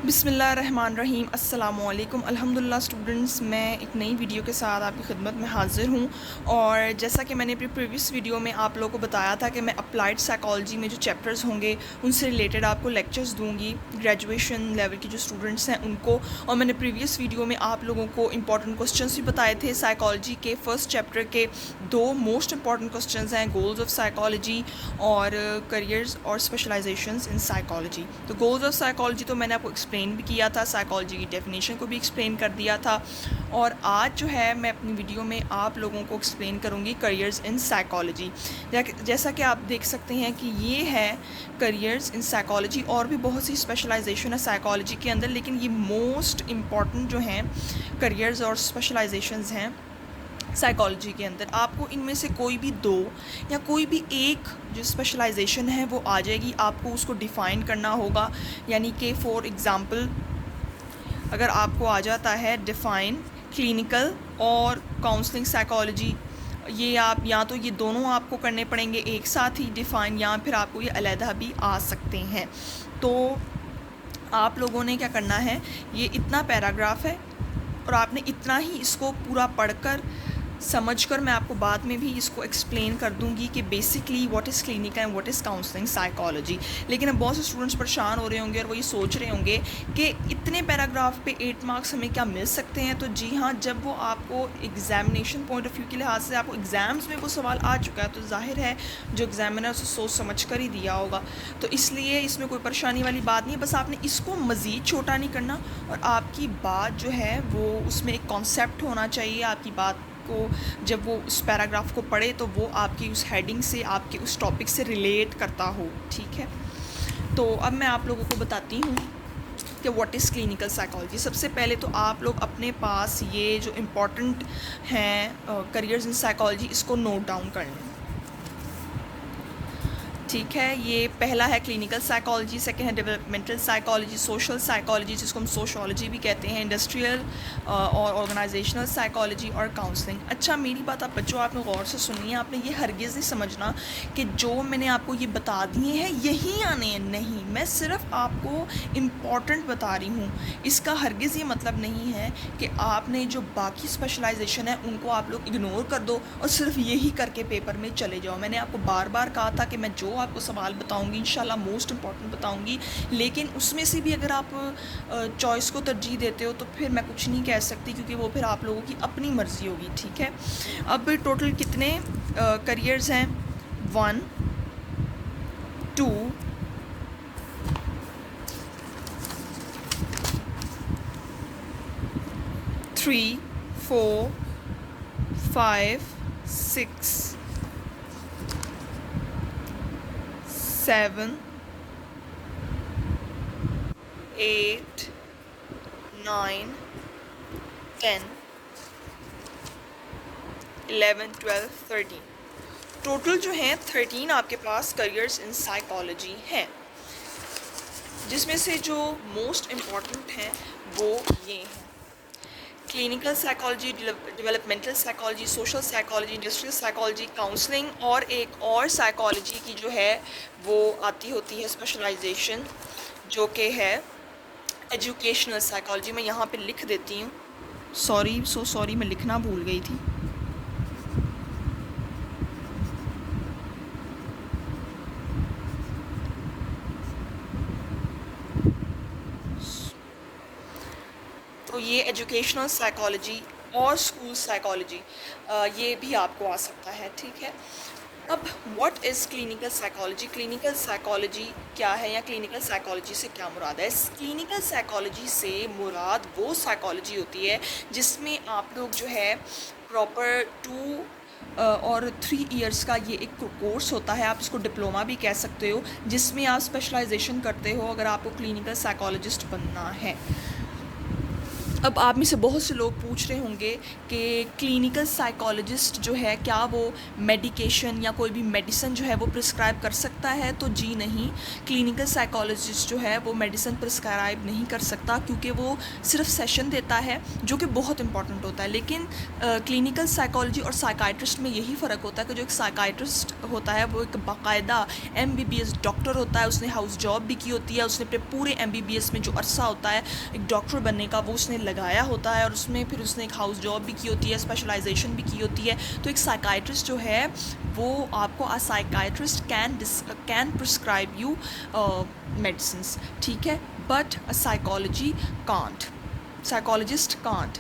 بسم اللہ الرحمن الرحیم۔ السلام علیکم۔ الحمدللہ اسٹوڈنٹس، میں ایک نئی ویڈیو کے ساتھ آپ کی خدمت میں حاضر ہوں، اور جیسا کہ میں نے اپنی پریویس ویڈیو میں آپ لوگوں کو بتایا تھا کہ میں اپلائیڈ سائیکالوجی میں جو چیپٹرز ہوں گے ان سے ریلیٹڈ آپ کو لیکچرز دوں گی، گریجویشن لیول کے جو اسٹوڈنٹس ہیں ان کو. اور میں نے پریویس ویڈیو میں آپ لوگوں کو امپورٹنٹ کوسچنس بھی بتائے تھے. سائیکالوجی کے فرسٹ چیپٹر کے دو موسٹ امپورٹنٹ کوسچنز ہیں، گولز آف سائیکالوجی اور کریئرز اور اسپیشلائزیشنز ان سائیکالوجی. تو گولز آف سائیکالوجی تو میں نے آپ کو ایکسپلین بھی کیا تھا، سائیکالوجی کی ڈیفینیشن کو بھی ایکسپلین کر دیا تھا، اور آج جو ہے میں اپنی ویڈیو میں آپ لوگوں کو ایکسپلین کروں گی کریئرز ان سائیکالوجی. جیسا کہ آپ دیکھ سکتے ہیں کہ یہ ہے کریئرز ان سائیکالوجی. اور بھی بہت سی اسپیشلائزیشن ہے سائیکالوجی کے اندر، لیکن یہ موسٹ امپورٹنٹ جو ہیں کریئرز اور اسپیشلائزیشنز ہیں سائیکالوجی کے اندر. آپ کو ان میں سے کوئی بھی دو یا کوئی بھی ایک جو اسپیشلائزیشن ہے وہ آ جائے گی، آپ کو اس کو ڈیفائن کرنا ہوگا. یعنی کہ فار ایگزامپل اگر آپ کو آ جاتا ہے ڈیفائن کلینیکل اور کاؤنسلنگ سائیکالوجی، یہ آپ یا تو یہ دونوں آپ کو کرنے پڑیں گے ایک ساتھ ہی ڈیفائن، یا پھر آپ کو یہ علیحدہ بھی آ سکتے ہیں. تو آپ لوگوں نے کیا کرنا ہے، یہ اتنا پیراگراف ہے اور آپ نے اتنا ہی اس کو پورا پڑھ کر سمجھ کر، میں آپ کو بعد میں بھی اس کو ایکسپلین کر دوں گی کہ basically what is clinical and what is counselling psychology. لیکن اب بہت سے اسٹوڈنٹس پریشان ہو رہے ہوں گے اور وہ یہ سوچ رہے ہوں گے کہ اتنے پیراگراف پہ 8 مارکس ہمیں کیا مل سکتے ہیں. تو جی ہاں، جب وہ آپ کو ایگزامینیشن پوائنٹ آف ویو کے لحاظ سے آپ کو ایگزامس میں وہ سوال آ چکا ہے، تو ظاہر ہے جو ایگزامینر اسے سوچ سمجھ کر ہی دیا ہوگا. تو اس لیے اس میں کوئی پریشانی والی بات نہیں ہے، بس آپ نے اس کو مزید چھوٹا نہیں کرنا، اور آپ کی بات جو ہے وہ اس میں ایک کانسیپٹ ہونا چاہیے. آپ کی بات کو جب وہ اس پیراگراف کو پڑھے تو وہ آپ کی اس ہیڈنگ سے، آپ کے اس ٹاپک سے ریلیٹ کرتا ہو. ٹھیک ہے، تو اب میں آپ لوگوں کو بتاتی ہوں کہ واٹ از کلینیکل سائیکالوجی. سب سے پہلے تو آپ لوگ اپنے پاس یہ جو امپورٹنٹ ہیں کریئرز ان سائیکالوجی، اس کو نوٹ ڈاؤن کر لیں. ٹھیک ہے، یہ پہلا ہے کلینیکل سائیکالوجی، سیکنڈ ہے ڈیولپمنٹل سائیکالوجی، سوشل سائیکالوجی جس کو ہم سوشولوجی بھی کہتے ہیں، انڈسٹریل اور آرگنائزیشنل سائیکالوجی اور کاؤنسلنگ. اچھا میری بات آپ بچوں آپ نے غور سے سنی ہے، آپ نے یہ ہرگز نہیں سمجھنا کہ جو میں نے آپ کو یہ بتا دیے ہیں یہی آنے ہیں، نہیں، میں صرف آپ کو امپورٹنٹ بتا رہی ہوں. اس کا ہرگز یہ مطلب نہیں ہے کہ آپ نے جو باقی اسپیشلائزیشن ہے ان کو آپ لوگ اگنور کر دو اور صرف یہی کر کے پیپر میں چلے جاؤ. میں نے آپ کو بار بار کہا تھا کہ میں جو آپ کو سوال بتاؤں گی انشاءاللہ موسٹ امپورٹنٹ بتاؤں گی، لیکن اس میں سے بھی اگر آپ چوائس کو ترجیح دیتے ہو تو پھر میں کچھ نہیں کہہ سکتی، کیونکہ وہ پھر آپ لوگوں کی اپنی مرضی ہوگی. ٹھیک ہے، اب ٹوٹل کتنے کریئرز ہیں؟ 1 2 3 4 5 6 7 8 9 10 11 12 13. ٹوٹل جو ہیں 13 آپ کے پاس کریئرز ان سائیکالوجی ہیں، جس میں سے جو موسٹ امپورٹنٹ ہیں وہ یہ ہیں: clinical psychology, developmental psychology, social psychology, industrial psychology, counselling, اور ایک اور سائیکالوجی کی جو ہے وہ آتی ہوتی ہے اسپیشلائزیشن، جو کہ ہے ایجوکیشنل سائیکالوجی. میں یہاں پہ لکھ دیتی ہوں، سوری میں لکھنا بھول گئی تھی. تو یہ ایجوکیشنل سائیکالوجی اور اسکول سائیکالوجی یہ بھی آپ کو آ سکتا ہے. ٹھیک ہے، اب what is clinical psychology? Clinical psychology کیا ہے، یا کلینیکل سائیکالوجی سے کیا مراد ہے؟ کلینیکل سائیکالوجی سے مراد وہ سائیکالوجی ہوتی ہے جس میں آپ لوگ جو ہے پراپر 2 اور 3 ایئرس کا یہ ایک کورس ہوتا ہے، آپ اس کو ڈپلوما بھی کہہ سکتے ہو، جس میں آپ اسپیشلائزیشن کرتے ہو اگر آپ کو کلینیکل سائیکالوجسٹ بننا ہے. اب آپ میں سے بہت سے لوگ پوچھ رہے ہوں گے کہ کلینکل سائیکالوجسٹ جو ہے کیا وہ میڈیکیشن یا کوئی بھی میڈیسن جو ہے وہ پرسکرائب کر سکتا ہے؟ تو جی نہیں، کلینکل سائیکالوجسٹ جو ہے وہ میڈیسن پرسکرائب نہیں کر سکتا، کیونکہ وہ صرف سیشن دیتا ہے جو کہ بہت امپورٹنٹ ہوتا ہے. لیکن کلینکل سائیکالوجی اور سائیکائٹرسٹ میں یہی فرق ہوتا ہے کہ جو ایک سائیکائٹرسٹ ہوتا ہے وہ ایک باقاعدہ MBBS ڈاکٹر ہوتا ہے، اس نے ہاؤس جاب بھی کی ہوتی ہے، اس نے اپنے پورے MBBS میں جو عرصہ ہوتا ہے ایک ڈاکٹر بننے کا وہ اس نے لگایا ہوتا ہے، اور اس میں پھر اس نے ایک ہاؤس جاب بھی کی ہوتی ہے، اسپیشلائزیشن بھی کی ہوتی ہے. تو ایک سائیکائٹرسٹ جو ہے وہ آپ کو psychiatrist can prescribe you medicines, ٹھیک ہے، بٹ سائیکالوجسٹ کانٹ.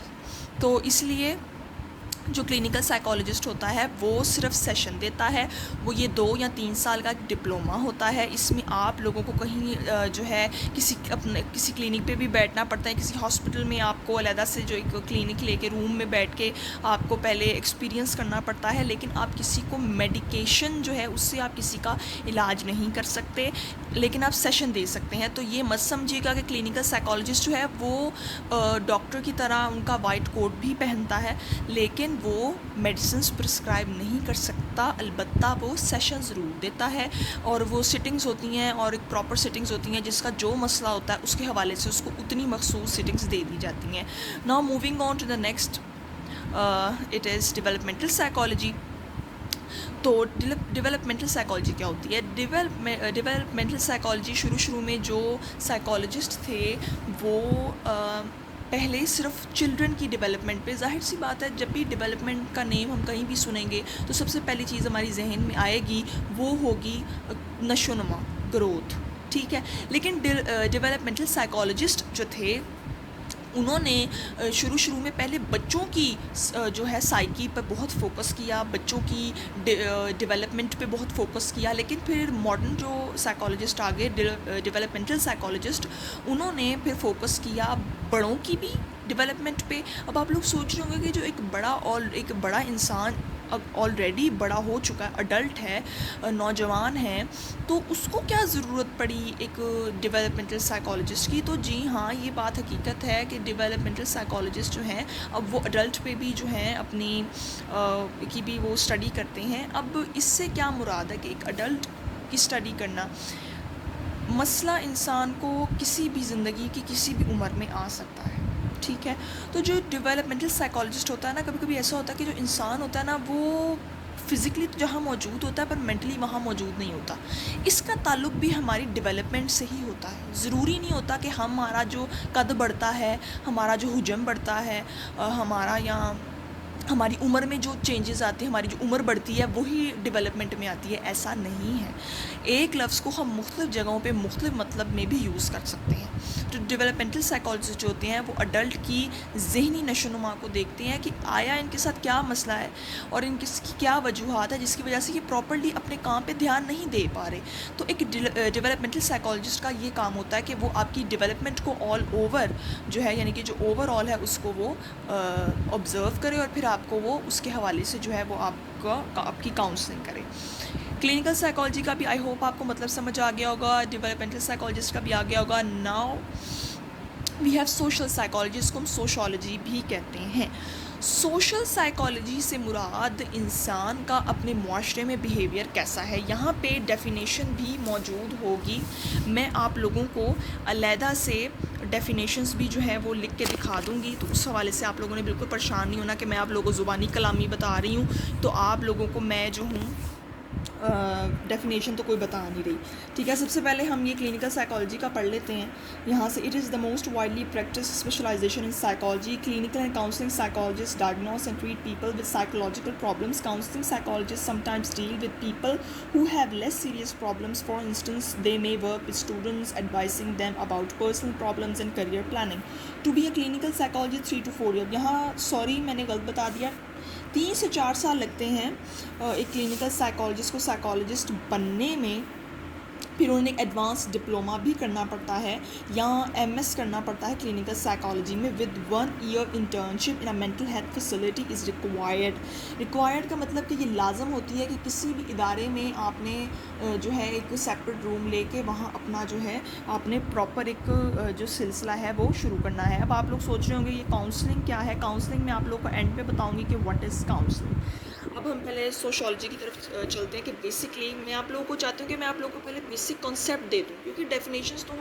تو اس لیے جو کلینکل سائیکالوجسٹ ہوتا ہے وہ صرف سیشن دیتا ہے. وہ یہ 2 یا 3 سال کا ڈپلومہ ہوتا ہے. اس میں آپ لوگوں کو کہیں جو ہے کسی کلینک پہ بھی بیٹھنا پڑتا ہے، کسی ہاسپٹل میں آپ کو علیحدہ سے جو ایک کلینک لے کے روم میں بیٹھ کے آپ کو پہلے ایکسپیرینس کرنا پڑتا ہے. لیکن آپ کسی کو میڈیکیشن جو ہے اس سے آپ کسی کا علاج نہیں کر سکتے، لیکن آپ سیشن دے سکتے ہیں. تو یہ مت سمجھیے گا کہ کلینکل سائیکالوجسٹ جو ہے وہ ڈاکٹر کی طرح ان کا وائٹ کوٹ بھی پہنتا ہے، لیکن وہ میڈیسنس پرسکرائب نہیں کر سکتا. البتہ وہ سیشن ضرور دیتا ہے، اور وہ سٹنگز ہوتی ہیں اور ایک پراپر سٹنگز ہوتی ہیں جس کا جو مسئلہ ہوتا ہے اس کے حوالے سے اس کو اتنی مخصوص سٹنگز دے دی جاتی ہیں. Now moving on to the next, it is developmental psychology. تو ڈیولپمنٹل سائیکالوجی کیا ہوتی ہے؟ ڈیولپمنٹل سائیکالوجی شروع میں جو سائیکالوجسٹ تھے وہ پہلے صرف چلڈرن کی ڈیولپمنٹ پہ، ظاہر سی بات ہے جب بھی ڈیولپمنٹ کا نیم ہم کہیں بھی سنیں گے تو سب سے پہلی چیز ہماری ذہن میں آئے گی وہ ہوگی نشو و نما، گروتھ، ٹھیک ہے. لیکن ڈیولپمنٹل سائیکالوجسٹ جو تھے انہوں نے شروع میں پہلے بچوں کی جو ہے سائیکی پر بہت فوکس کیا، بچوں کی ڈیولپمنٹ پہ بہت فوکس کیا. لیکن پھر ماڈرن جو سائیکالوجسٹ آگے ڈیولپمنٹل سائیکالوجسٹ، انہوں نے پھر فوکس کیا بڑوں کی بھی ڈیولپمنٹ پہ. اب آپ لوگ سوچ رہے ہوں گے کہ جو ایک بڑا انسان آلریڈی بڑا ہو چکا ہے، اڈلٹ ہے، نوجوان ہے، تو اس کو کیا ضرورت پڑی ایک ڈیولپمنٹل سائیکالوجسٹ کی؟ تو جی ہاں، یہ بات حقیقت ہے کہ ڈیولپمنٹل سائیکالوجسٹ جو ہیں اب وہ اڈلٹ پہ بھی جو ہیں اپنی کی بھی وہ اسٹڈی کرتے ہیں. اب اس سے کیا مراد ہے کہ ایک اڈلٹ کی اسٹڈی کرنا؟ مسئلہ انسان کو کسی بھی زندگی کی کسی بھی عمر میں آ سکتا ہے، ٹھیک ہے. تو جو ڈیولپمنٹل سائیکالوجسٹ ہوتا ہے نا، کبھی کبھی ایسا ہوتا ہے کہ جو انسان ہوتا ہے نا وہ فزیکلی تو جہاں موجود ہوتا ہے پر مینٹلی وہاں موجود نہیں ہوتا. اس کا تعلق بھی ہماری ڈیولپمنٹ سے ہی ہوتا ہے. ضروری نہیں ہوتا کہ ہمارا جو قد بڑھتا ہے، ہمارا جو حجم بڑھتا ہے، ہماری عمر میں جو چینجز آتی ہیں، ہماری جو عمر بڑھتی ہے وہی ڈیولپمنٹ میں آتی ہے. ایسا نہیں ہے. ایک لفظ کو ہم مختلف جگہوں پہ مختلف مطلب میں بھی یوز کر سکتے ہیں. تو ڈیولپمنٹل سائیکالوجسٹ جو ہوتے ہیں وہ اڈلٹ کی ذہنی نشو و نما کو دیکھتے ہیں کہ آیا ان کے ساتھ کیا مسئلہ ہے اور ان کی کیا وجوہات ہے جس کی وجہ سے یہ پراپرلی اپنے کام پہ دھیان نہیں دے پا رہے. تو ایک ڈیولپمنٹل سائیکالوجسٹ کا یہ کام ہوتا ہے کہ وہ آپ کی ڈیولپمنٹ کو آل اوور جو ہے، یعنی کہ جو اوور آل ہے اس کو وہ آبزرو کرے اور پھر آپ کو وہ اس کے حوالے سے جو ہے وہ آپ کی کاؤنسلنگ کرے. کلینکل سائیکالوجی کا بھی آئی ہوپ آپ کو مطلب سمجھ آ گیا ہوگا، ڈیولپمنٹل سائیکالوجسٹ کا بھی آ گیا ہوگا. Now we have social psychology, جس کو ہم سوشالوجی بھی کہتے ہیں. سوشل سائیکالوجی سے مراد انسان کا اپنے معاشرے میں بیہیویئر کیسا ہے. یہاں پہ ڈیفینیشن بھی موجود ہوگی. میں آپ لوگوں کو علیحدہ سے ڈیفینیشنز بھی جو ہے وہ لکھ کے دکھا دوں گی، تو اس حوالے سے آپ لوگوں نے بالکل پریشان نہیں ہونا کہ میں آپ لوگوں کو زبانی کلامی بتا رہی ہوں تو آپ لوگوں کو میں جو ہوں ڈیفینیشن تو کوئی بتا نہیں رہی، ٹھیک ہے. سب سے پہلے ہم یہ کلینکل سائیکالوجی کا پڑھ لیتے ہیں یہاں سے. It is the most widely practice specialisation in psychology. Clinical and counselling psychologist diagnose and treat people with psychological problems. Counselling psychologist sometimes deal with people who have less serious problems. For instance, they may work with students, advising them about personal problems and career planning. To be a clinical psychologist 3 to 4 years. یہاں sorry میں نے غلط بتا دیا، 3 سے 4 سال لگتے ہیں ایک کلینکل سائیکالوجسٹ کو سائیکالوجسٹ بننے میں. پھر انہیں ایک ایڈوانس ڈپلوما بھی کرنا پڑتا ہے یا MS کرنا پڑتا ہے کلینکل سائیکالوجی میں with 1 year internship in mental health facility is required کا مطلب کہ یہ لازم ہوتی ہے کہ کسی بھی ادارے میں آپ نے جو ہے ایک سیپریٹ روم لے کے وہاں اپنا جو ہے آپ نے پراپر ایک جو سلسلہ ہے وہ شروع کرنا ہے. اب آپ لوگ سوچ رہے ہوں گے یہ کاؤنسلنگ کیا ہے. کاؤنسلنگ میں آپ لوگ کو اینڈ پہ بتاؤں گی کہ واٹ از کاؤنسلنگ. اب ہم پہلے سوشالوجی کی طرف چلتے ہیں کہ بیسکلی میں آپ لوگوں کو چاہتی ہوں کہ میں آپ لوگوں کو پہلے بیسک کانسیپٹ دے دوں, کیونکہ ڈیفینیشنس تو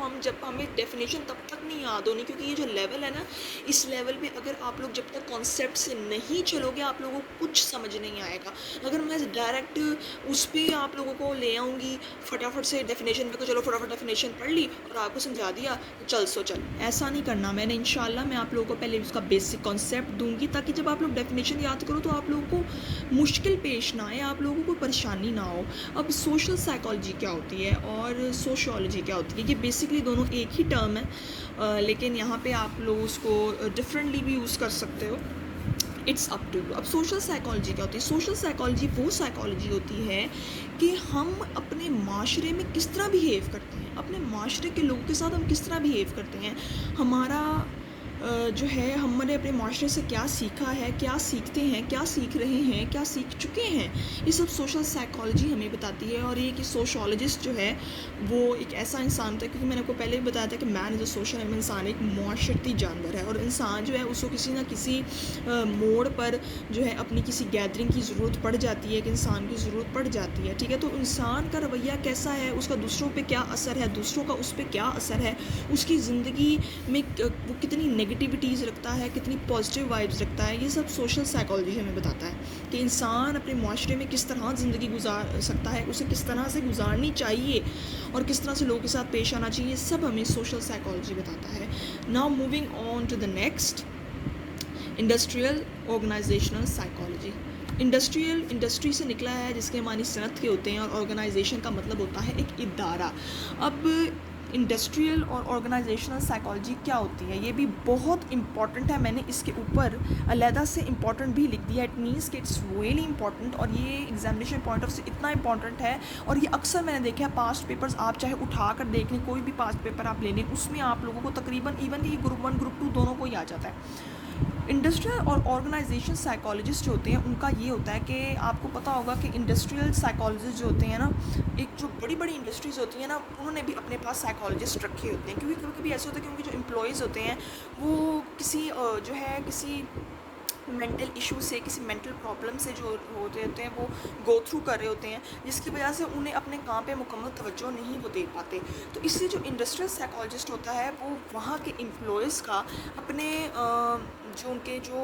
ہمیں ڈیفینیشن تب تک نہیں یاد ہونی, کیونکہ یہ جو لیول ہے نا, اس لیول پہ اگر آپ لوگ جب تک کانسیپٹ سے نہیں چلو گے آپ لوگوں کو کچھ سمجھ نہیں آئے گا. اگر میں ڈائریکٹ اس پہ آپ لوگوں کو لے آؤں گی فٹافٹ سے ڈیفینیشن پہ, تو چلو فٹافٹ ڈیفینیشن پڑھ لی اور آپ کو سمجھا دیا چل سو چل, ایسا نہیں کرنا. میں نے انشاءاللہ میں آپ لوگوں کو پہلے اس کا بیسک کانسیپٹ دوں گی تاکہ جب آپ لوگ ڈیفینیشن یاد کرو تو آپ لوگوں کو مشکل پیش نہ آئے, آپ لوگوں کو پریشانی نہ ہو. اب سوشل سائیکالوجی کیا ہوتی ہے اور سوشیولوجی کیا ہوتی ہے, یہ بیسکلی دونوں ایک ہی ٹرم ہے, لیکن یہاں پہ آپ لوگ اس کو ڈفرینٹلی بھی یوز کر سکتے ہو. It's up to you. اب سوشل سائیکالوجی کیا ہوتی ہے. سوشل سائیکالوجی وہ سائیکالوجی ہوتی ہے کہ ہم اپنے معاشرے میں کس طرح بیہیو کرتے ہیں, اپنے معاشرے کے لوگوں کے ساتھ ہم کس طرح بیہیو کرتے ہیں, ہمارا جو ہے ہم نے اپنے معاشرے سے کیا سیکھا ہے, کیا سیکھتے ہیں, کیا سیکھ رہے ہیں, کیا سیکھ چکے ہیں, یہ سب سوشل سائیکالوجی ہمیں بتاتی ہے. اور یہ کہ سوشولوجسٹ جو ہے وہ ایک ایسا انسان ہوتا ہے, کیونکہ میں نے آپ کو پہلے بھی بتایا تھا کہ مین از اے سوشل, انسان ایک معاشرتی جانور ہے, اور انسان جو ہے اس کو کسی نہ کسی موڑ پر جو ہے اپنی کسی گیدرنگ کی ضرورت پڑ جاتی ہے, کہ انسان کی ضرورت پڑ جاتی ہے. ٹھیک ہے, تو انسان کا رویہ کیسا ہے, اس کا دوسروں پہ کیا اثر ہے, دوسروں کا اس پہ کیا اثر ہے, اس کی زندگی میں وہ کتنی نگیٹیوٹیز رکھتا ہے, کتنی پازیٹیو وائبز رکھتا ہے, یہ سب سوشل سائیکالوجی ہمیں بتاتا ہے کہ انسان اپنے معاشرے میں کس طرح زندگی گزار سکتا ہے, اسے کس طرح سے گزارنی چاہیے اور کس طرح سے لوگوں کے ساتھ پیش آنا چاہیے, یہ سب ہمیں سوشل سائیکالوجی بتاتا ہے. Now moving on to the next, industrial organisational psychology. Industry سے نکلا ہے جس کے معنی صنعت کے ہوتے ہیں, اور آرگنائزیشن کا مطلب ہوتا ہے ایک ادارہ. اب انڈسٹریل اور آرگنائزیشنل سائیکالوجی کیا ہوتی ہے, یہ بھی بہت امپورٹنٹ ہے. میں نے اس کے اوپر علیحدہ سے امپورٹنٹ بھی لکھ دیا. اٹ مینس کہ اٹس ریئلی امپورٹنٹ, اور یہ ایگزامینیشن پوائنٹ آف سے اتنا امپورٹنٹ ہے, اور یہ اکثر میں نے دیکھا ہے پاسٹ پیپرز آپ چاہے اٹھا کر دیکھ لیں, کوئی بھی پاسٹ پیپر آپ لے لیں, اس میں آپ لوگوں کو تقریباً ایون کہ یہ گروپ 1 گروپ 2 دونوں کو ہی آ جاتا ہے. انڈسٹریل اور آرگنائزیشن سائیکالوجسٹ جو ہوتے ہیں ان کا یہ ہوتا ہے کہ آپ کو پتہ ہوگا کہ انڈسٹریل سائیکالوجسٹ جو ہوتے ہیں نا, ایک جو بڑی بڑی انڈسٹریز ہوتی ہیں نا, انہوں نے بھی اپنے پاس سائیکالوجسٹ رکھے ہوتے ہیں, کیونکہ کبھی کبھی ایسے ہوتا ہے کہ ان کے جو امپلائیز ہوتے ہیں وہ کسی جو ہے کسی مینٹل ایشو سے, کسی مینٹل پرابلم سے جو ہوتے ہیں وہ گو تھرو کر رہے ہوتے ہیں, جس کی وجہ سے انہیں اپنے کام پہ مکمل توجہ نہیں وہ دے پاتے. تو اس لیے جو انڈسٹریل سائیکالوجسٹ ہوتا ہے وہ وہاں کے امپلائیز کا اپنے جو ان کے جو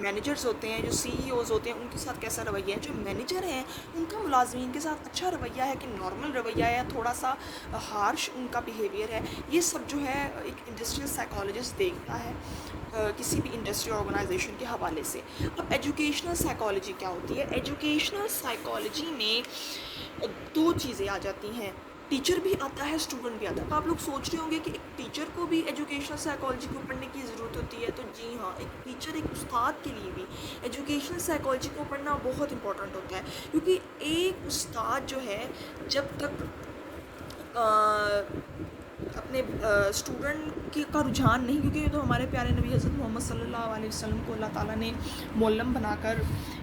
مینیجرز ہوتے ہیں, جو CEOs ہوتے ہیں, ان کے ساتھ کیسا رویہ ہے. جو مینیجر ہیں ان کا ملازمین کے ساتھ اچھا رویہ ہے کہ نارمل رویہ ہے, تھوڑا سا ہارش ان کا بیہیویئر ہے, یہ سب جو ہے ایک انڈسٹریل سائیکالوجسٹ دیکھتا ہے کسی بھی انڈسٹری آرگنائزیشن کے حوالے سے. اب ایجوکیشنل سائیکالوجی کیا ہوتی ہے. ایجوکیشنل سائیکالوجی میں 2 چیزیں آ جاتی ہیں, ٹیچر بھی آتا ہے, اسٹوڈنٹ بھی آتا ہے. تو آپ لوگ سوچ رہے ہوں گے کہ ایک ٹیچر کو بھی ایجوکیشنل سائیکالوجی کو پڑھنے کی ضرورت ہوتی ہے, تو جی ہاں, ایک ٹیچر, ایک استاد کے لیے بھی ایجوکیشنل سائیکالوجی کو پڑھنا بہت امپورٹنٹ ہوتا ہے, کیونکہ ایک استاد جو ہے جب تک اپنے اسٹوڈنٹ کا رجحان نہیں, کیونکہ یہ تو ہمارے پیارے نبی حضرت محمد صلی اللہ علیہ وسلم کو اللہ تعالیٰ نے معلم بنا کر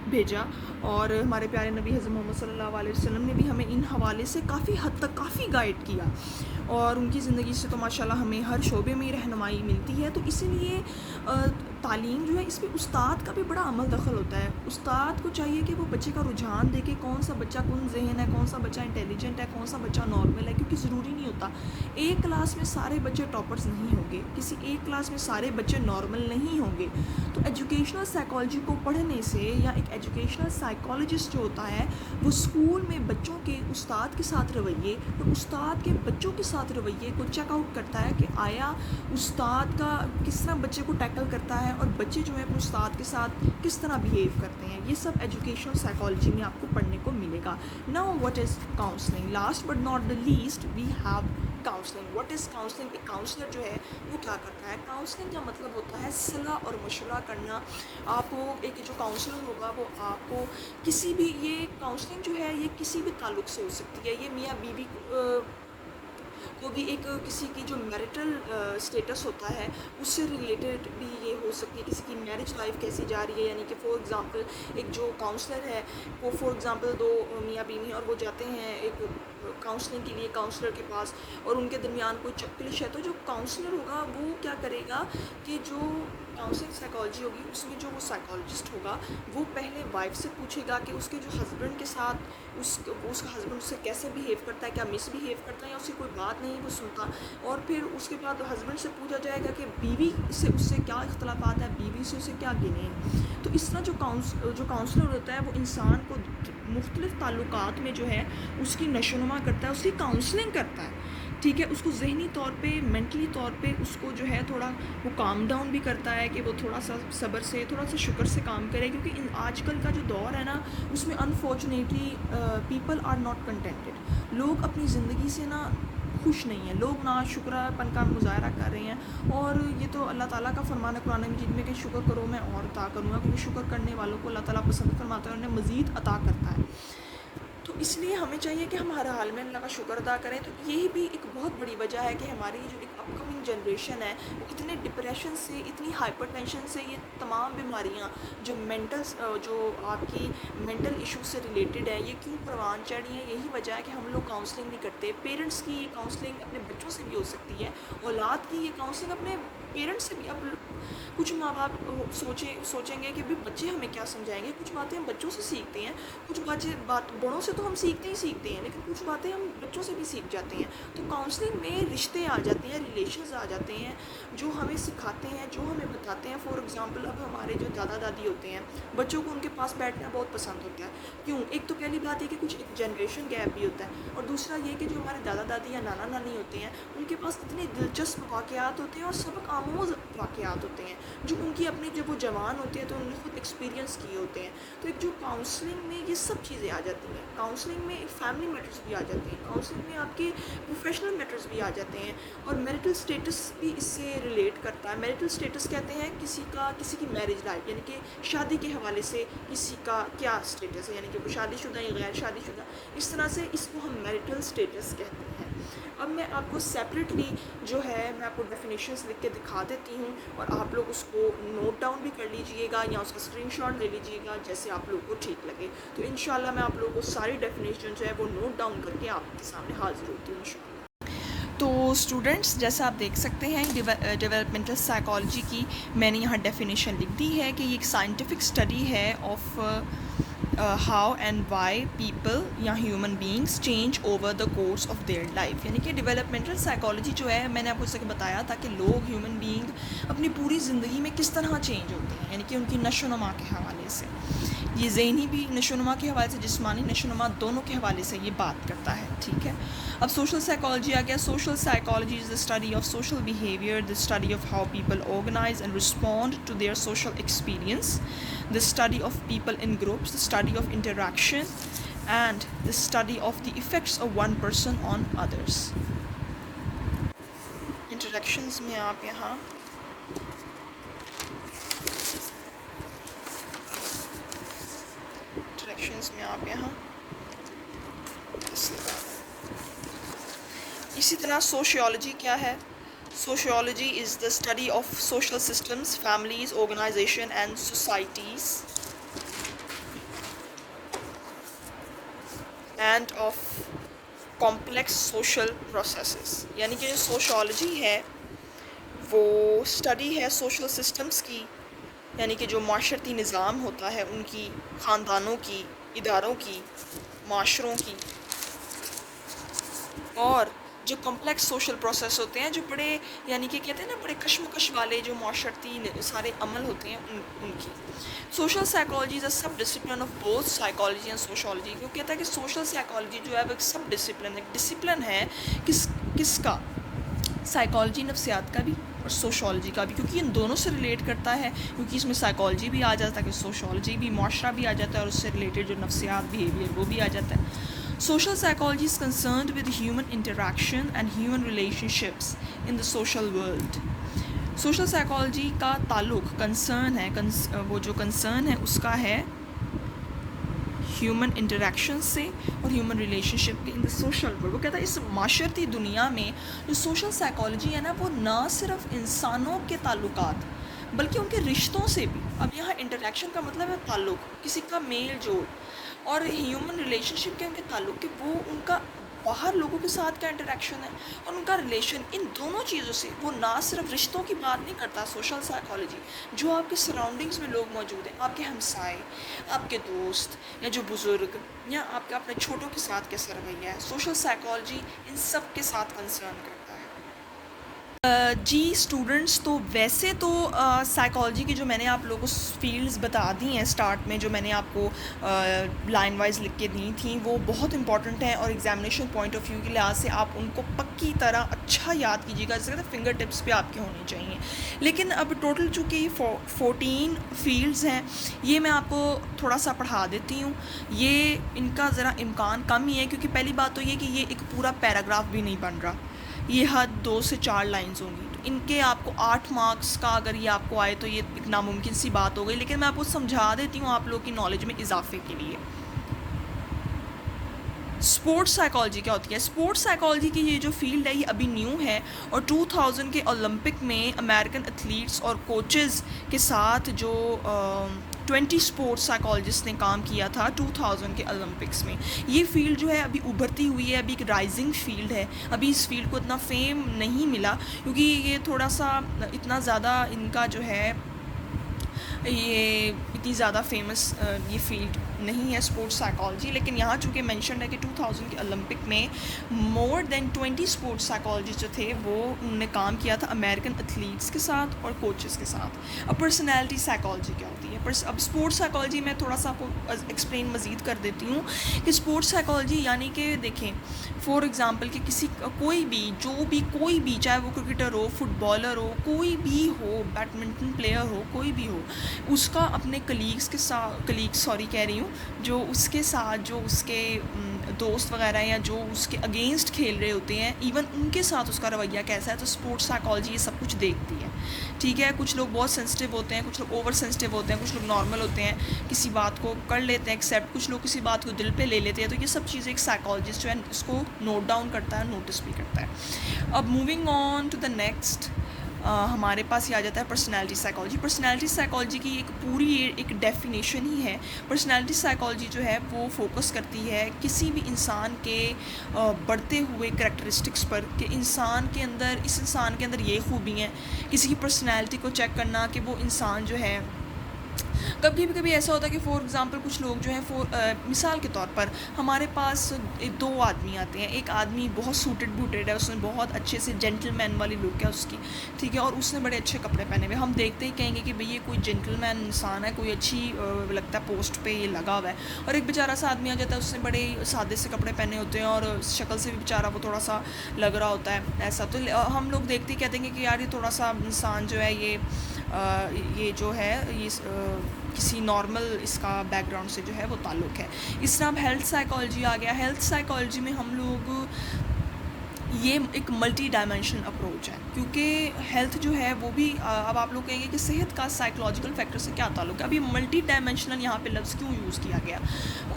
بھیجا, اور ہمارے پیارے نبی حضرت محمد صلی اللہ علیہ وسلم نے بھی ہمیں ان حوالے سے کافی حد تک کافی گائیڈ کیا, اور ان کی زندگی سے تو ماشاءاللہ ہمیں ہر شعبے میں رہنمائی ملتی ہے. تو اسی لیے تعلیم جو ہے اس میں استاد کا بھی بڑا عمل دخل ہوتا ہے. استاد کو چاہیے کہ وہ بچے کا رجحان دیکھے, کون سا بچہ کون ذہن ہے, کون سا بچہ انٹیلیجنٹ ہے, کون سا بچہ نارمل ہے, کیونکہ ضروری نہیں ہوتا ایک کلاس میں سارے بچے ٹاپرز نہیں ہوں گے, کسی ایک کلاس میں سارے بچے نارمل نہیں ہوں گے. تو ایجوکیشنل سائیکالوجی کو پڑھنے سے, یا ایک ایجوکیشنل سائیکالوجسٹ جو ہوتا ہے وہ اسکول میں بچوں کے استاد کے ساتھ رویے, تو استاد کے بچوں کے ساتھ رویے کو چیک آؤٹ کرتا ہے کہ آیا استاد کا کس طرح بچے کو ٹیکل کرتا ہے, اور بچے جو ہے اپنے استاد کے ساتھ کس طرح بیہیو کرتے ہیں. یہ سب ایجوکیشنل سائیکالوجی میں آپ کو پڑھنے کو ملے گا. Now what is counselling. Last but not the least we have counselling. What is counselling. ایک کاؤنسلر جو ہے وہ کیا کرتا ہے. کاؤنسلنگ کا مطلب ہوتا ہے صلاح اور مشورہ کرنا. آپ کو ایک جو کاؤنسلر ہوگا وہ آپ کو کسی بھی, یہ کاؤنسلنگ جو ہے یہ کسی بھی تعلق سے ہو سکتی ہے, یہ میاں بیوی وہ بھی ایک کسی کی جو میرٹل اسٹیٹس ہوتا ہے اس سے ریلیٹڈ بھی یہ ہو سکتی ہے، کسی کی میرج لائف کیسی جا رہی ہے، یعنی کہ فار ایگزامپل ایک جو کاؤنسلر ہے وہ فار ایگزامپل دو میاں بیوی ہیں اور وہ جاتے ہیں ایک کاؤنسلنگ کے لیے کاؤنسلر کے پاس، اور ان کے درمیان کوئی کلش ہے، تو جو کاؤنسلر ہوگا وہ کیا کرے گا کہ جو کاؤنسلنگ سائیکالوجی ہوگی اس میں جو وہ سائیکالوجسٹ ہوگا وہ پہلے وائف سے پوچھے گا کہ اس کے جو ہسبینڈ کے ساتھ اس کا ہسبینڈ اس سے کیسے بیہیو کرتا ہے، کیا مس بیہیو کرتا ہے یا اس کی کوئی بات نہیں وہ سنتا، اور پھر اس کے بعد ہسبینڈ سے پوچھا جائے گا کہ بیوی سے اس سے کیا اختلافات ہیں، بیوی سے اسے کیا گنے ہیں۔ تو اس طرح جو کاؤنسلر ہوتا ہے وہ انسان کو مختلف تعلقات میں جو ہے اس کی نشوونما کرتا ہے، اس کی کاؤنسلنگ کرتا ہے، ٹھیک ہے، اس کو ذہنی طور پہ مینٹلی طور پہ اس کو جو ہے تھوڑا وہ کام ڈاؤن بھی کرتا ہے کہ وہ تھوڑا سا صبر سے تھوڑا سا شکر سے کام کرے، کیونکہ آج کل کا جو دور ہے نا اس میں unfortunately people are not contented, لوگ اپنی زندگی سے نا خوش نہیں ہیں، لوگ نا شکر پن کا مظاہرہ کر رہے ہیں، اور یہ تو اللہ تعالیٰ کا فرمان ہے قرآن مجید میں کہ شکر کرو میں اور عطا کروں گا، کیونکہ شکر کرنے والوں کو اللہ تعالیٰ پسند فرماتا ہے اور انہیں مزید عطا کرتا ہے۔ تو اس لیے ہمیں چاہیے کہ ہم ہر حال میں اللہ کا شکر ادا کریں۔ تو یہی بھی ایک بہت بڑی وجہ ہے کہ ہماری جو ایک اپ کمنگ جنریشن ہے وہ اتنے ڈپریشن سے، اتنی ہائپر ٹینشن سے، یہ تمام بیماریاں جو جو آپ کی مینٹل ایشو سے ریلیٹڈ ہے یہ کیوں پروان چڑھ رہی ہیں، یہی وجہ ہے کہ ہم لوگ کاؤنسلنگ نہیں کرتے۔ پیرنٹس کی یہ کاؤنسلنگ اپنے بچوں سے بھی ہو سکتی ہے، اولاد کی یہ کاؤنسلنگ اپنے پیرنٹس سے بھی۔ اب کچھ ماں باپ سوچیں گے کہ بھی بچے ہمیں کیا سمجھائیں گے، کچھ باتیں ہم بچوں سے سیکھتے ہیں، کچھ بڑوں سے تو ہم سیکھتے ہی سیکھتے ہیں، لیکن کچھ باتیں ہم بچوں سے بھی سیکھ جاتے ہیں۔ تو کاؤنسلنگ میں رشتے آ جاتے ہیں، ریلیشنز آ جاتے ہیں جو ہمیں سکھاتے ہیں، جو ہمیں بتاتے ہیں۔ فار ایگزامپل اب ہمارے جو دادا دادی ہوتے ہیں بچوں کو ان کے پاس بیٹھنا بہت پسند ہوتا ہے، کیوں؟ ایک تو پہلی بات یہ کہ کچھ ایک جنریشن گیپ بھی ہوتا ہے، اور دوسرا یہ کہ جو ہمارے دادا دادی یا نانا نانی ہوتے ہیں ان کے پاس اتنے دلچسپ واقعات ہوتے ہیں اور سبق آموز واقعات ہوتے ہیں جو ان کی اپنی جب وہ جوان ہوتے ہیں تو انہوں نے خود ایکسپیرینس کیے ہوتے ہیں۔ تو ایک جو کاؤنسلنگ میں یہ سب چیزیں آ جاتی ہیں، کاؤنسلنگ میں ایک فیملی میٹرز بھی آ جاتے ہیں، کاؤنسلنگ میں آپ کے پروفیشنل میٹرز بھی آ جاتے ہیں، اور میرٹل اسٹیٹس بھی اس سے ریلیٹ کرتا ہے۔ میرٹل اسٹیٹس کہتے ہیں کسی کی میرج لائف، یعنی کہ شادی کے حوالے سے کسی کا کیا اسٹیٹس ہے، یعنی کہ وہ شادی شدہ یا غیر شادی شدہ، اس طرح سے اس کو ہم میرٹل اسٹیٹس کہتے ہیں۔ اب میں آپ کو سیپریٹلی جو ہے میں آپ کو ڈیفینیشنس لکھ کے دکھا دیتی ہوں، اور آپ لوگ اس کو نوٹ ڈاؤن بھی کر لیجئے گا یا اس کا اسکرین شاٹ لے لیجئے گا جیسے آپ لوگوں کو ٹھیک لگے۔ تو انشاءاللہ میں آپ لوگوں کو ساری ڈیفینیشن جو ہے وہ نوٹ ڈاؤن کر کے آپ کے سامنے حاضر ہوتی ہوں انشاءاللہ۔ تو اسٹوڈنٹس جیسا آپ دیکھ سکتے ہیں ڈیولپمنٹل سائیکالوجی کی میں نے یہاں ڈیفینیشن لکھ دی ہے کہ یہ ایک سائنٹیفک اسٹڈی ہے of how and why people یا human beings change over the course of their life, یعنی کہ ڈیولپمنٹل سائیکالوجی جو ہے میں نے آپ کو اس سے بتایا تھا کہ لوگ ہیومن بینگ اپنی پوری زندگی میں کس طرح چینج ہوتے ہیں، یعنی کہ ان کی نشو و نما کے حوالے سے، یہ ذہنی بھی نشو و نما کے حوالے سے، جسمانی نشو و نما دونوں کے حوالے سے یہ بات کرتا ہے، ٹھیک ہے۔ اب سوشل سائیکالوجی آ گیا۔ Social psychology is the study of social behaviour, the study of how people organise and respond to their social experience, the study of people in groups, the study of interaction, and the study of the effects of one person on others. Interactions میں آپ یہاں اسی طرح sociology کیا ہے؟ Sociology is the study of social systems, families, organization and societies, and of complex social processes. یعنی کہ جو سوشیولوجی ہے وہ اسٹڈی ہے سوشل سسٹمز کی، یعنی کہ جو معاشرتی نظام ہوتا ہے ان کی، خاندانوں کی، اداروں کی، معاشروں کی، اور جو کمپلیکس سوشل پروسیس ہوتے ہیں جو بڑے یعنی کہ کہتے ہیں نا بڑے کشمکش والے جو معاشرتی سارے عمل ہوتے ہیں ان کی۔ Social psychology is a sub discipline of both psychology and sociology. وہ کہتا ہے کہ سوشل سائیکالوجی جو ہے وہ ایک سب ڈسپلن، ایک ڈسپلن ہے کس کا؟ سائیکالوجی نفسیات کا بھی اور سوشیولوجی کا بھی، کیونکہ ان دونوں سے ریلیٹ کرتا ہے، کیونکہ اس میں سائیکالوجی بھی آ جاتا ہے کہ سوشیولوجی بھی، معاشرہ بھی آ جاتا ہے، اور اس سے ریلیٹڈ جو نفسیات بیہیویئر وہ بھی آ جاتا ہے۔ Social psychology is concerned with human interaction and human relationships in the social world. Social psychology کا تعلق کنسرن ہے، وہ جو کنسرن ہے اس کا ہے ہیومن انٹریکشن سے اور ہیومن ریلیشن شپ کے ان دا سوشل ورلڈ. وہ کہتا ہے اس معاشرتی دنیا میں جو سوشل سائیکالوجی ہے نا وہ نہ صرف انسانوں کے تعلقات بلکہ ان کے رشتوں سے بھی. اب یہاں انٹریکشن کا مطلب ہے تعلق، کسی کا میل جول، اور ہیومن ریلیشن شپ کے ان کے تعلق کے وہ ان کا باہر لوگوں کے ساتھ کیا انٹریکشن ہے اور ان کا ریلیشن، ان دونوں چیزوں سے. وہ نہ صرف رشتوں کی بات نہیں کرتا سوشل سائیکالوجی، جو آپ کے سراؤنڈنگز میں لوگ موجود ہیں، آپ کے ہمسائے، آپ کے دوست، یا جو بزرگ، یا آپ کے اپنے چھوٹوں کے ساتھ کیسا رویہ ہے. سوشل سائیکالوجی ان سب کے ساتھ کنسرن کرتا ہے. جی اسٹوڈنٹس، تو ویسے تو سائیکالوجی کی جو میں نے آپ لوگوں کو فیلڈز بتا دی ہیں اسٹارٹ میں، جو میں نے آپ کو لائن وائز لکھ کے دی تھیں، وہ بہت امپورٹنٹ ہیں اور ایگزامینیشن پوائنٹ آف ویو کے لحاظ سے آپ ان کو پکی طرح اچھا یاد کیجیے گا. جیسے کہتے ہیں فنگر ٹپس پہ آپ کے ہونے چاہیے. لیکن اب ٹوٹل چونکہ یہ 14 فیلڈز ہیں، یہ میں آپ کو تھوڑا سا پڑھا دیتی ہوں. یہ ان کا ذرا امکان کم ہی ہے، کیونکہ پہلی بات تو یہ کہ یہ ایک پورا پیراگراف بھی نہیں بن رہا، یہ حد 2 سے 4 لائنز ہوں گی. تو ان کے آپ کو 8 مارکس کا اگر یہ آپ کو آئے تو یہ ایک ناممکن سی بات ہو گئی. لیکن میں آپ کو سمجھا دیتی ہوں آپ لوگ کی نالج میں اضافے کے لیے. اسپورٹس سائیکالوجی کیا ہوتی ہے؟ اسپورٹس سائیکالوجی کی یہ جو فیلڈ ہے یہ ابھی نیو ہے، اور 2000 کے اولمپک میں امریکن ایتھلیٹس اور کوچز کے ساتھ جو 20 اسپورٹس سائیکالوجسٹ نے کام کیا تھا 2000 کے اولمپکس میں. یہ فیلڈ جو ہے ابھی ابھرتی ہوئی ہے، ابھی ایک رائزنگ فیلڈ ہے. ابھی اس فیلڈ کو اتنا فیم نہیں ملا، کیونکہ یہ تھوڑا سا اتنا زیادہ ان کا جو ہے یہ اتنی زیادہ فیمس یہ فیلڈ نہیں ہے اسپورٹس سائیکالوجی. لیکن یہاں چونکہ مینشنڈ ہے کہ 2000 کے اولمپک میں مور دین 20 اسپورٹس سائیکالوجسٹ جو تھے وہ انہوں نے کام کیا تھا امریکن ایتھلیٹس کے ساتھ اور کوچز کے ساتھ. اب پرسنالٹی سائیکالوجی کیا ہوتی ہے؟ اب اسپورٹس سائیکالوجی میں تھوڑا سا آپ کو ایکسپلین مزید کر دیتی ہوں کہ اسپورٹس سائیکالوجی یعنی کہ دیکھیں فار ایگزامپل کہ کسی کوئی بھی چاہے وہ کرکٹر ہو، فٹ بالر ہو، کوئی بھی ہو، بیڈمنٹن پلیئر ہو، کوئی بھی ہو، اس کا اپنے کلیگس کے ساتھ جو اس کے ساتھ جو اس کے دوست وغیرہ یا جو اس کے اگینسٹ کھیل رہے ہوتے ہیں، ایون ان کے ساتھ اس کا رویہ کیسا ہے. تو اسپورٹس سائیکالوجی یہ سب کچھ دیکھتی ہے. ٹھیک ہے، کچھ لوگ بہت سینسٹیو ہوتے ہیں، کچھ لوگ اوور سینسٹیو ہوتے ہیں، کچھ لوگ نارمل ہوتے ہیں، کسی بات کو کر لیتے ہیں ایکسیپٹ، کچھ لوگ کسی بات کو دل پہ لے لیتے ہیں. تو یہ سب چیزیں ایک سائیکالوجسٹ جو ہے اس کو نوٹ ڈاؤن کرتا ہے، نوٹس بھی کرتا ہے. اب moving on to the next, ہمارے پاس یہ آ جاتا ہے پرسنالٹی سائیکالوجی. پرسنالٹی سائیکالوجی کی ایک پوری ایک ڈیفینیشن ہی ہے. پرسنالٹی سائیکالوجی جو ہے وہ فوکس کرتی ہے کسی بھی انسان کے بڑھتے ہوئے کریکٹرسٹکس پر، کہ اس انسان کے اندر یہ خوبی ہیں. کسی کی پرسنالٹی کو چیک کرنا کہ وہ انسان جو ہے، کبھی ایسا ہوتا ہے کہ فار ایگزامپل کچھ لوگ جو ہیں مثال کے طور پر ہمارے پاس 2 آدمی آتے ہیں. ایک آدمی بہت سوٹڈ بوٹڈ ہے، اس نے بہت اچھے سے جینٹل مین والی لک ہے اس کی، ٹھیک ہے، اور اس نے بڑے اچھے کپڑے پہنے ہوئے. ہم دیکھتے ہی کہیں گے کہ بھئی یہ کوئی جینٹل مین انسان ہے، کوئی اچھی لگتا ہے پوسٹ پہ یہ لگا ہوا ہے. اور ایک بیچارہ سا آدمی آ جاتا ہے، اس نے بڑے سادے سے کپڑے پہنے ہوتے ہیں اور شکل سے بھی بیچارہ وہ تھوڑا سا لگ رہا ہوتا ہے ایسا. تو ہم لوگ دیکھتے ہی کہتے ہیں کہ یار یہ تھوڑا سا انسان جو ہے یہ جو ہے یہ کسی نارمل اس کا بیک گراؤنڈ سے جو ہے وہ تعلق ہے. اس طرح اب ہیلتھ سائیکالوجی آ گیا. ہیلتھ سائیکالوجی میں ہم لوگ یہ ایک ملٹی ڈائمینشنل اپروچ ہے، کیونکہ ہیلتھ جو ہے وہ بھی اب آپ لوگ کہیں گے کہ صحت کا سائیکولوجیکل فیکٹر سے کیا تعلق ہے. ابھی ملٹی ڈائمینشنل یہاں پہ لفظ کیوں یوز کیا گیا؟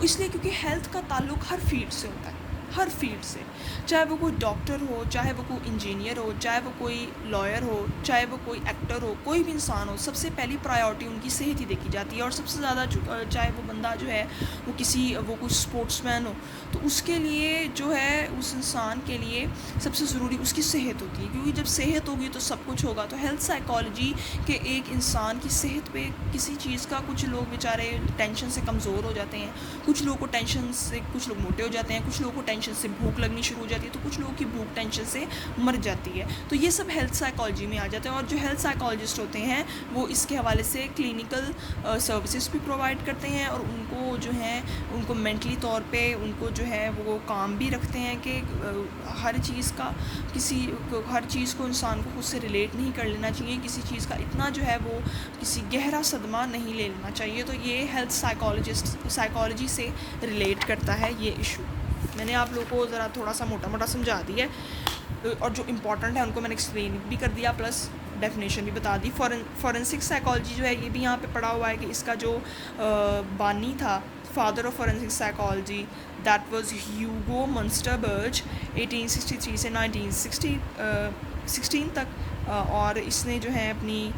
اس لیے کیونکہ ہیلتھ کا تعلق ہر فیلڈ سے ہوتا ہے، ہر فیلڈ سے، چاہے وہ کوئی ڈاکٹر ہو، چاہے وہ کوئی انجینئر ہو، چاہے وہ کوئی لائر ہو، چاہے وہ کوئی ایکٹر ہو، کوئی بھی انسان ہو. سب سے پہلی پرائیورٹی ان کی صحت ہی دیکھی جاتی ہے. اور سب سے زیادہ چاہے وہ بندہ جو ہے وہ کوئی اسپورٹس مین ہو، تو اس کے لیے جو ہے اس انسان کے لیے سب سے ضروری اس کی صحت ہوتی ہے، کیونکہ جب صحت ہوگی تو سب کچھ ہوگا. تو ہیلتھ سائیکالوجی کے ایک انسان کی صحت پہ کسی چیز کا، کچھ لوگ بیچارے ٹینشن سے کمزور ہو جاتے ہیں، کچھ لوگوں کو ٹینشن سے کچھ لوگ موٹے ہو جاتے ہیں، کچھ لوگوں کو ٹینشن سے بھوک لگنی شروع ہو جاتی ہے، تو کچھ لوگوں کی بھوک ٹینشن سے مر جاتی ہے. تو یہ سب ہیلتھ سائیکالوجی میں آ جاتے ہیں. اور جو ہیلتھ سائیکالوجسٹ ہوتے ہیں وہ اس کے حوالے سے کلینکل سروسز بھی پرووائڈ کرتے ہیں، اور ان کو جو ہے ان کو مینٹلی طور پہ ان کو جو ہے وہ کام بھی رکھتے ہیں کہ ہر چیز کو انسان کو خود سے ریلیٹ نہیں کر لینا چاہیے، کسی چیز کا اتنا جو ہے وہ کسی گہرا صدمہ نہیں لے لینا چاہیے. تو یہ ہیلتھ سائیکالوجی سے ریلیٹ کرتا ہے یہ ایشو. میں نے آپ لوگوں کو ذرا تھوڑا سا موٹا سمجھا دیا ہے، اور جو امپورٹنٹ ہے ان کو میں نے ایکسپلین بھی کر دیا، پلس ڈیفینیشن بھی بتا دی. فورینسک سائیکالوجی جو ہے یہ بھی یہاں پہ پڑھا ہوا ہے کہ اس کا جو بانی تھا father of forensic psychology that was Hugo Munsterberg 1863 سے 1916 تک، اور اس نے جو ہے اپنی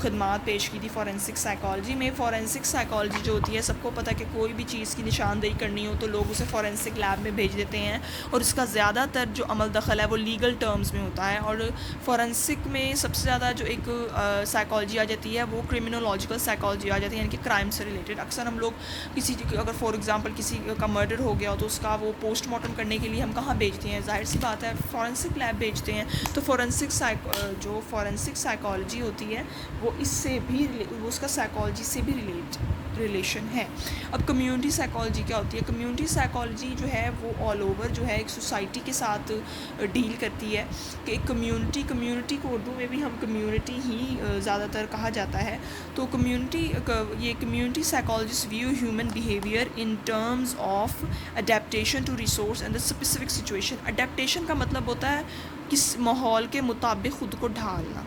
خدمات پیش کی تھی فورینسک سائیکالوجی میں. فورینسک سائیکالوجی جو ہوتی ہے، سب کو پتہ ہے کہ کوئی بھی چیز کی نشاندہی کرنی ہو تو لوگ اسے فورینسک لیب میں بھیج دیتے ہیں، اور اس کا زیادہ تر جو عمل دخل ہے وہ لیگل ٹرمز میں ہوتا ہے. اور فورینسک میں سب سے زیادہ جو ایک سائیکالوجی آ جاتی ہے وہ کرمنولوجیکل سائیکالوجی آ جاتی ہے، یعنی کہ کرائم سے ریلیٹڈ. اکثر ہم لوگ کسی اگر فار ایگزامپل کسی کا مرڈر ہو گیا ہو تو اس کا وہ پوسٹ مارٹم کرنے کے لیے ہم کہاں بھیجتے ہیں؟ ظاہر سی بات ہے فورینسک لیب بھیجتے ہیں. تو جو فورینسک سائیکالوجی ہوتی ہے وہ اس سے بھی وہ اس کا سائیکالوجی سے بھی ریلیشن ہے. اب کمیونٹی سائیکالوجی کیا ہوتی ہے؟ کمیونٹی سائیکالوجی جو ہے وہ آل اوور جو ہے ایک سوسائٹی کے ساتھ ڈیل کرتی ہے، کہ ایک کمیونٹی کو اردو میں بھی ہم کمیونٹی ہی زیادہ تر کہا جاتا ہے. تو یہ community psychologist view human behaviour in terms of adaptation to resource and the specific situation. Adaptation کا مطلب ہوتا ہے کس ماحول کے مطابق خود کو ڈھالنا.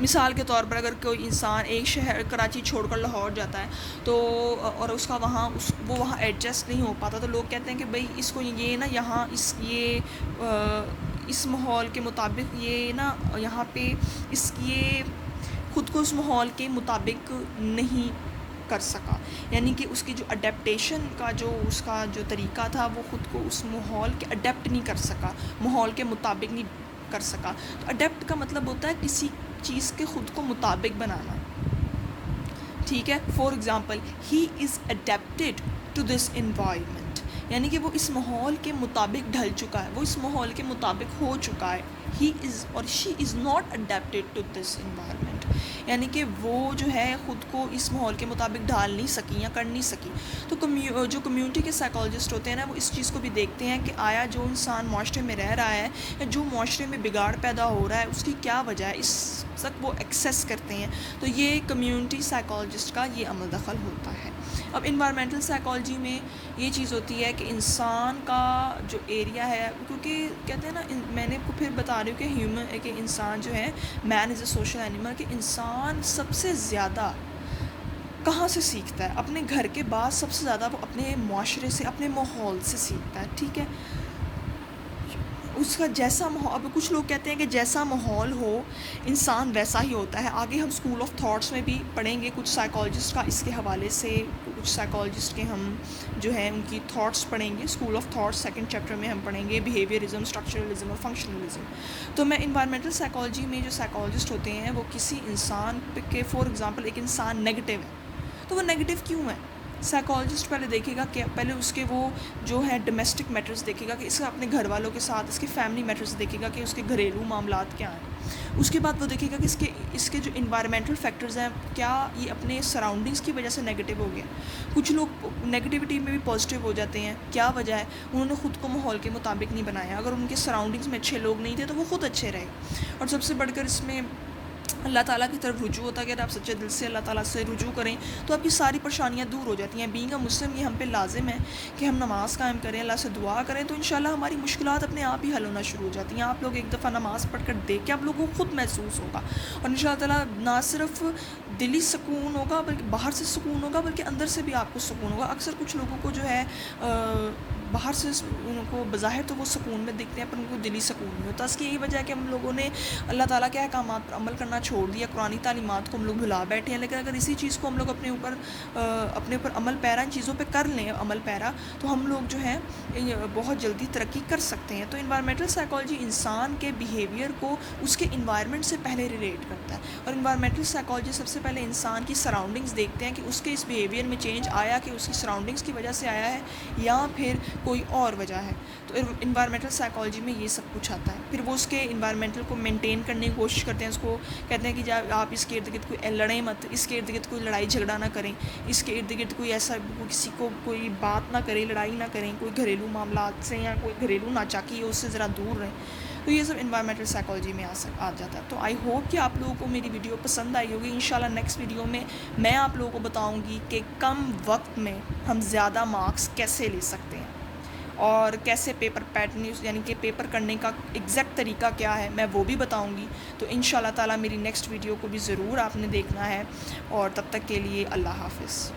مثال کے طور پر اگر کوئی انسان ایک شہر کراچی چھوڑ کر لاہور جاتا ہے تو اور اس کا وہ وہاں ایڈجسٹ نہیں ہو پاتا، تو لوگ کہتے ہیں کہ بھئی اس کو یہ نا یہاں اس ماحول کے مطابق یہ نا یہاں پہ یہ خود کو اس ماحول کے مطابق نہیں کر سکا، یعنی کہ اس کی جو اڈیپٹیشن کا اس کا جو طریقہ تھا وہ خود کو اس ماحول کے اڈیپٹ نہیں کر سکا، ماحول کے مطابق نہیں کر سکا. تو اڈیپٹ کا مطلب ہوتا ہے کسی چیز کے خود کو مطابق بنانا. ٹھیک ہے، for example he is adapted to this environment, یعنی کہ وہ اس ماحول کے مطابق ڈھل چکا ہے، وہ اس ماحول کے مطابق ہو چکا ہے. He is or she is not adapted to this environment, یعنی کہ وہ جو ہے خود کو اس ماحول کے مطابق ڈھال نہیں سکی یا کر نہیں سکی. تو جو کمیونٹی کے سائیکالوجسٹ ہوتے ہیں نا وہ اس چیز کو بھی دیکھتے ہیں کہ آیا جو انسان معاشرے میں رہ رہا ہے یا جو معاشرے میں بگاڑ پیدا ہو رہا ہے اس کی کیا وجہ ہے، اس تک وہ ایکسیس کرتے ہیں. تو یہ کمیونٹی سائیکالوجسٹ کا یہ عمل دخل ہوتا ہے. اب انوائرمنٹل سائیکالوجی میں یہ چیز ہوتی ہے کہ انسان کا جو ایریا ہے، کیونکہ کہتے ہیں نا میں نے پھر بتا رہی ہوں کہ انسان جو ہے مین از اے سوشل اینیمل، کہ انسان سب سے زیادہ کہاں سے سیکھتا ہے؟ اپنے گھر کے بعد سب سے زیادہ وہ اپنے معاشرے سے، اپنے ماحول سے سیکھتا ہے. ٹھیک ہے، اس کا جیسا ماحول، اب کچھ لوگ کہتے ہیں کہ جیسا ماحول ہو انسان ویسا ہی ہوتا ہے. آگے ہم اسکول آف تھاٹس میں بھی پڑھیں گے کچھ سائیکالوجسٹ کا اس کے حوالے سے، کچھ سائیکالوجسٹ کے ہم جو ہیں ان کی تھاٹس پڑھیں گے. School of thoughts second chapter میں ہم پڑھیں گے بیہیویئرزم، اسٹرکچرلزم اور فنکشنلزم. تو میں انوائرمنٹل سائیکالوجی میں جو سائیکالوجسٹ ہوتے ہیں وہ کسی انسان کے فار ایگزامپل ایک انسان نیگیٹو ہے تو وہ نیگیٹو کیوں ہے؟ سائیکالوجسٹ پہلے دیکھے گا کہ پہلے اس کے وہ جو ہے ڈومیسٹک میٹرز دیکھے گا کہ اس کا اپنے گھر والوں کے ساتھ، اس کے فیملی میٹرز دیکھے گا کہ اس کے گھریلو معاملات کیا ہیں. اس کے بعد وہ دیکھے گا کہ اس کے جو انوائرمنٹل فیکٹرز ہیں کیا یہ اپنے سراؤنڈنگس کی وجہ سے نیگیٹو ہو گیا. کچھ لوگ نیگیٹیوٹی میں بھی پازیٹیو ہو جاتے ہیں، کیا وجہ ہے؟ انہوں نے خود کو ماحول کے مطابق نہیں بنایا. اگر ان کے سراؤنڈنگس میں اچھے لوگ نہیں تھے تو وہ خود اچھے رہے. اور سب سے بڑھ کر اس میں اللہ تعالیٰ کی طرف رجوع ہوتا ہے کہ اگر آپ سچے دل سے اللہ تعالیٰ سے رجوع کریں تو آپ کی ساری پریشانیاں دور ہو جاتی ہیں. بینگ اے مسلم یہ ہم پہ لازم ہے کہ ہم نماز قائم کریں، اللہ سے دعا کریں، تو انشاءاللہ ہماری مشکلات اپنے آپ ہی حل ہونا شروع ہو جاتی ہیں. آپ لوگ ایک دفعہ نماز پڑھ کر دیکھ کے آپ لوگوں کو خود محسوس ہوگا، اور انشاءاللہ تعالیٰ نہ صرف دلی سکون ہوگا بلکہ باہر سے سکون ہوگا، بلکہ اندر سے بھی آپ کو سکون ہوگا. اکثر کچھ لوگوں کو جو ہے باہر سے ان کو بظاہر تو وہ سکون میں دکھتے ہیں پر ان کو دلی سکون نہیں ہوتا. اس کی یہی وجہ ہے کہ ہم لوگوں نے اللہ تعالیٰ کے احکامات پر عمل کرنا چھوڑ دیا، قرآنی تعلیمات کو ہم لوگ بھلا بیٹھے ہیں. لیکن اگر اسی چیز کو ہم لوگ اپنے اوپر عمل پیرا ان چیزوں پہ کر لیں عمل پیرا، تو ہم لوگ جو ہے بہت جلدی ترقی کر سکتے ہیں. تو انوائرمنٹل سائیکالوجی انسان کے بیہیویئر کو اس کے انوائرمنٹ سے پہلے ریلیٹ کرتا ہے. اور انوائرمنٹل سائیکالوجی سب سے پہلے انسان کی سراؤنڈنگز دیکھتے ہیں کہ اس کے اس بیہیویئر میں چینج آیا کہ اس کی سراؤنڈنگز کی وجہ سے آیا ہے یا پھر کوئی اور وجہ ہے. تو انوائرمنٹل سائیکالوجی میں یہ سب کچھ آتا ہے. پھر وہ اس کے انوائرمنٹل کو مینٹین کرنے کی کوشش کرتے ہیں. اس کو کہتے ہیں کہ جب آپ اس کے ارد گرد کوئی لڑیں مت، اس کے ارد گرد کوئی لڑائی جھگڑا نہ کریں، اس کے ارد گرد کوئی ایسا کسی کو کوئی بات نہ کریں، لڑائی نہ کریں، کوئی گھریلو معاملات سے یا کوئی گھریلو ناچاکی ہے اس سے ذرا دور رہیں. تو یہ سب انوائرمنٹل سائیکالوجی میں آ جاتا ہے. تو آئی ہوپ کہ آپ لوگوں کو میری ویڈیو پسند آئی ہوگی. انشاءاللہ نیکسٹ ویڈیو میں آپ لوگوں کو بتاؤں گی کہ کم وقت میں ہم زیادہ مارکس کیسے لے سکتے ہیں اور کیسے پیپر پیٹرن یعنی کہ پیپر کرنے کا ایگزیکٹ طریقہ کیا ہے میں وہ بھی بتاؤں گی. تو انشاءاللہ تعالیٰ میری نیکسٹ ویڈیو کو بھی ضرور آپ نے دیکھنا ہے. اور تب تک کے لیے اللہ حافظ.